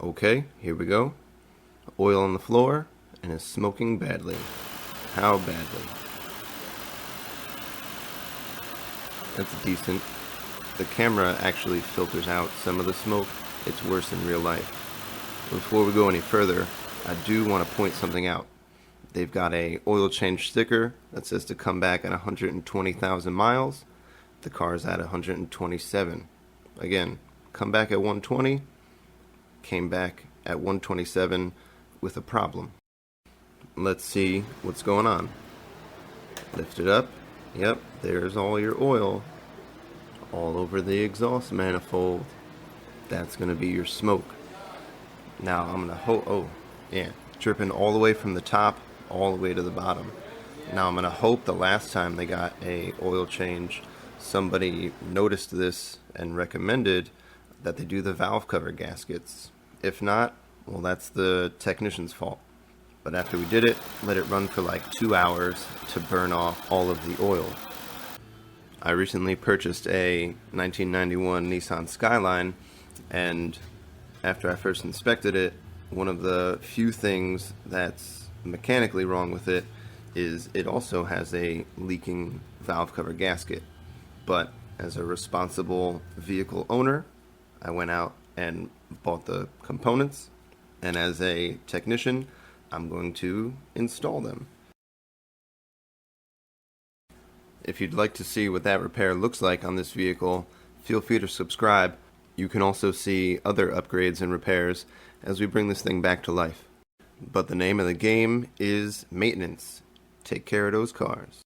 Okay, here we go. Oil on the floor and is smoking badly. How badly? That's decent. The camera actually filters out some of the smoke. It's worse in real life. Before we go any further, I do want to point something out. They've got a oil change sticker that says to come back at 120,000 miles. The car's at 127. Again, come back at 120, came back at 127 with a problem. Let's see what's going on. Lift it up. Yep, there's all your oil all over the exhaust manifold. That's going to be your smoke. Now I'm going to dripping all the way from the top all the way to the bottom. Now I'm going to hope the last time they got a oil change, somebody noticed this and recommended that they do the valve cover gaskets. If not, well, that's the technician's fault. But after we did it, let it run for like 2 hours to burn off all of the oil. I recently purchased a 1991 Nissan Skyline, and after I first inspected it, one of the few things that's mechanically wrong with it is it also has a leaking valve cover gasket. But as a responsible vehicle owner, I went out and bought the components, and as a technician, I'm going to install them. If you'd like to see what that repair looks like on this vehicle, feel free to subscribe. You can also see other upgrades and repairs as we bring this thing back to life. But the name of the game is maintenance. Take care of those cars.